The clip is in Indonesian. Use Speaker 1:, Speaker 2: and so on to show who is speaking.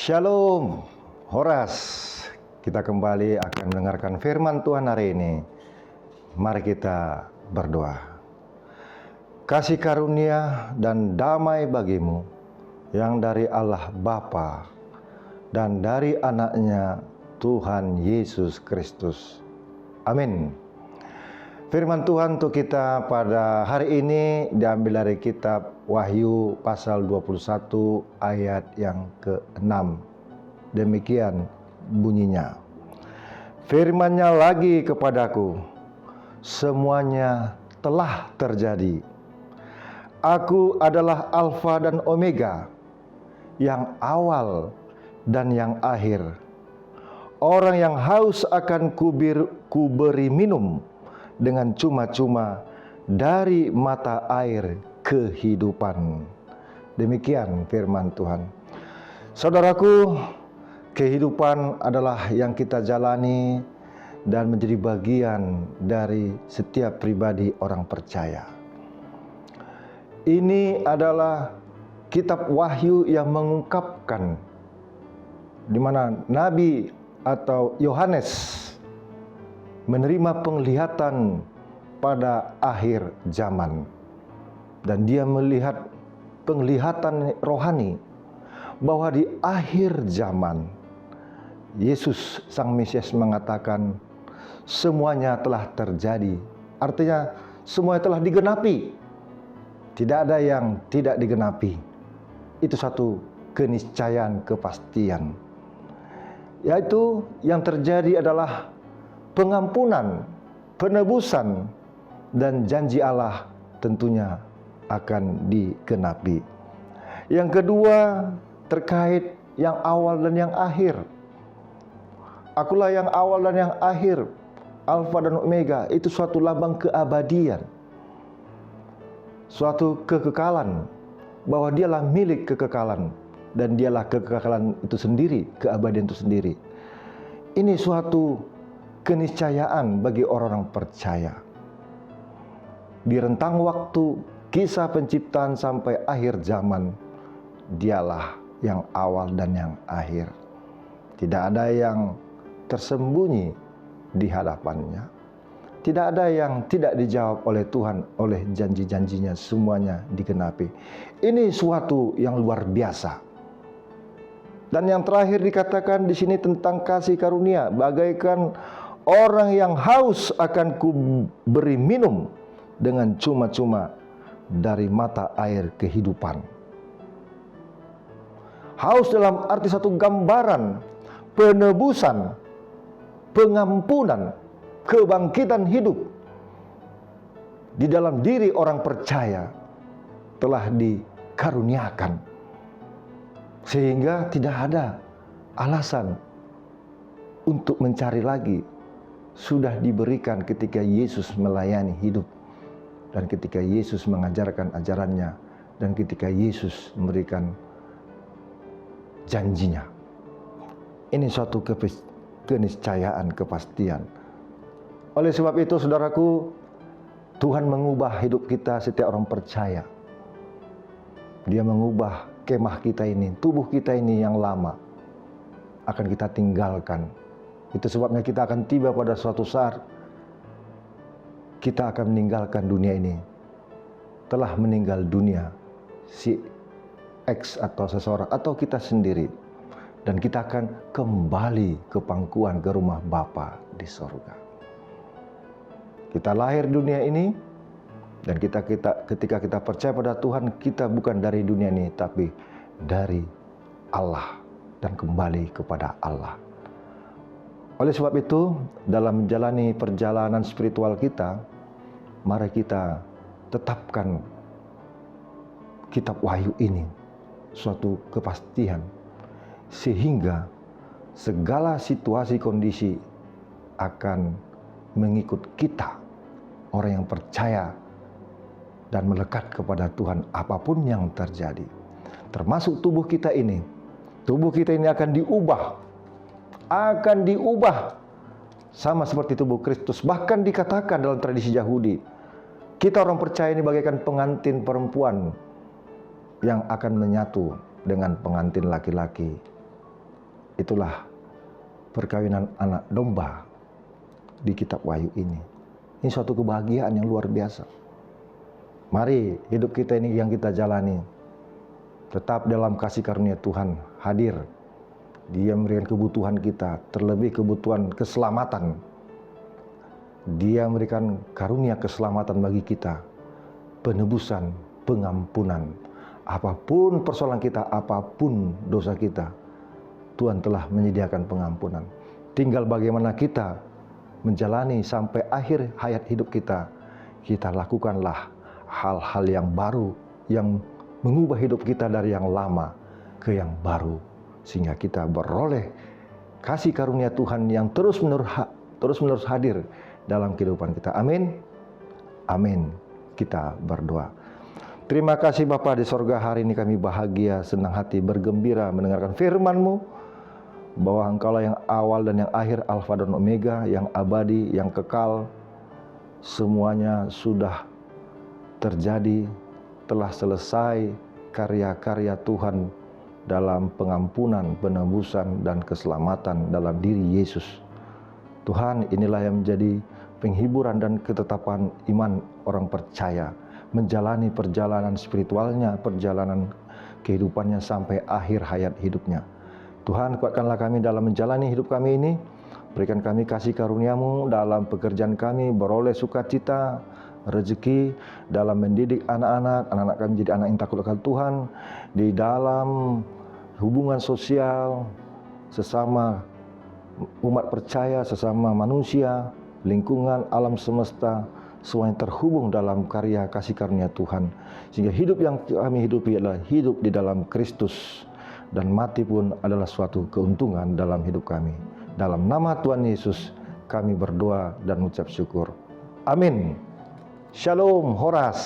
Speaker 1: Shalom, Horas. Kita kembali akan mendengarkan firman Tuhan hari ini. Mari kita berdoa. Kasih karunia dan damai bagimu yang dari Allah Bapa dan dari anaknya Tuhan Yesus Kristus. Amin. Firman Tuhan untuk kita pada hari ini diambil dari kitab Wahyu pasal 21 ayat yang ke-6. Demikian bunyinya. Firman-Nya lagi kepadaku, semuanya telah terjadi. Aku adalah Alfa dan Omega, yang awal dan yang akhir. Orang yang haus akan kuberi minum dengan cuma-cuma dari mata air kehidupan. Demikian firman Tuhan. Saudaraku, kehidupan adalah yang kita jalani dan menjadi bagian dari setiap pribadi orang percaya. Ini adalah kitab Wahyu yang mengungkapkan di mana Nabi atau Yohanes menerima penglihatan pada akhir zaman, dan dia melihat penglihatan rohani bahwa di akhir zaman Yesus Sang Mesias mengatakan semuanya telah terjadi. Artinya semuanya telah digenapi. Tidak ada yang tidak digenapi. Itu satu keniscayaan, kepastian. Yaitu yang terjadi adalah pengampunan, penebusan, dan janji Allah tentunya akan digenapi. Yang kedua, terkait yang awal dan yang akhir. Akulah yang awal dan yang akhir, Alfa dan Omega. Itu suatu lambang keabadian, suatu kekekalan, bahwa dialah milik kekekalan, dan dialah kekekalan itu sendiri, keabadian itu sendiri. Ini suatu keniscayaan bagi orang-orang percaya. Di rentang waktu kisah penciptaan sampai akhir zaman, dialah yang awal dan yang akhir. Tidak ada yang tersembunyi di hadapannya. Tidak ada yang tidak dijawab oleh Tuhan, oleh janji-janjinya, semuanya digenapi. Ini suatu yang luar biasa. Dan yang terakhir dikatakan di sini tentang kasih karunia, bagaikan orang yang haus akan kuberi minum dengan cuma-cuma dari mata air kehidupan. Haus dalam arti satu gambaran penebusan, pengampunan, kebangkitan hidup di dalam diri orang percaya telah dikaruniakan, sehingga tidak ada alasan untuk mencari lagi. Sudah diberikan ketika Yesus melayani hidup, dan ketika Yesus mengajarkan ajarannya, dan ketika Yesus memberikan janjinya. Ini suatu keniscayaan, kepastian. Oleh sebab itu, saudaraku, Tuhan mengubah hidup kita setiap orang percaya. Dia mengubah kemah kita ini, tubuh kita ini yang lama akan kita tinggalkan. Itu sebabnya kita akan tiba pada suatu saat kita akan meninggalkan dunia ini. Telah meninggal dunia si X atau seseorang atau kita sendiri, dan kita akan kembali ke pangkuan, ke rumah Bapa di sorga. Kita lahir dunia ini, dan ketika kita percaya pada Tuhan, kita bukan dari dunia ini tapi dari Allah dan kembali kepada Allah. Oleh sebab itu, dalam menjalani perjalanan spiritual kita, mari kita tetapkan kitab Wahyu ini suatu kepastian, sehingga segala situasi kondisi akan mengikut kita, orang yang percaya dan melekat kepada Tuhan apapun yang terjadi. Termasuk tubuh kita ini. Tubuh kita ini akan diubah sama seperti tubuh Kristus. Bahkan dikatakan dalam tradisi Yahudi, kita orang percaya ini bagaikan pengantin perempuan yang akan menyatu dengan pengantin laki-laki Itulah perkawinan anak domba di kitab Wahyu ini. Ini suatu kebahagiaan yang luar biasa. Mari hidup kita ini yang kita jalani tetap dalam kasih karunia Tuhan hadir. Dia memberikan kebutuhan kita, terlebih kebutuhan keselamatan. Dia memberikan karunia keselamatan bagi kita, penebusan, pengampunan. Apapun persoalan kita, apapun dosa kita, Tuhan telah menyediakan pengampunan. Tinggal bagaimana kita menjalani sampai akhir hayat hidup kita. Kita lakukanlah hal-hal yang baru, yang mengubah hidup kita dari yang lama ke yang baru, sehingga kita beroleh kasih karunia Tuhan yang terus-menerus hadir dalam kehidupan kita. Amin. Amin. Kita berdoa. Terima kasih Bapa di sorga, hari ini kami bahagia, senang hati, bergembira mendengarkan firman-Mu, bahwa Engkaulah yang awal dan yang akhir, Alfa dan Omega, yang abadi, yang kekal. Semuanya sudah terjadi, telah selesai karya-karya Tuhan dalam pengampunan, penebusan, dan keselamatan dalam diri Yesus. Tuhan, inilah yang menjadi penghiburan dan ketetapan iman orang percaya, menjalani perjalanan spiritualnya, perjalanan kehidupannya sampai akhir hayat hidupnya. Tuhan, kuatkanlah kami dalam menjalani hidup kami ini. Berikan kami kasih karunia-Mu dalam pekerjaan kami, beroleh sukacita, rezeki dalam mendidik anak-anak kami jadi anak yang takut akan Tuhan, di dalam hubungan sosial sesama umat percaya, sesama manusia, lingkungan, alam semesta, semuanya terhubung dalam karya kasih karunia Tuhan. Sehingga hidup yang kami hidupi adalah hidup di dalam Kristus, dan mati pun adalah suatu keuntungan dalam hidup kami. Dalam nama Tuhan Yesus kami berdoa dan mengucap syukur. Amin. Shalom, Horas.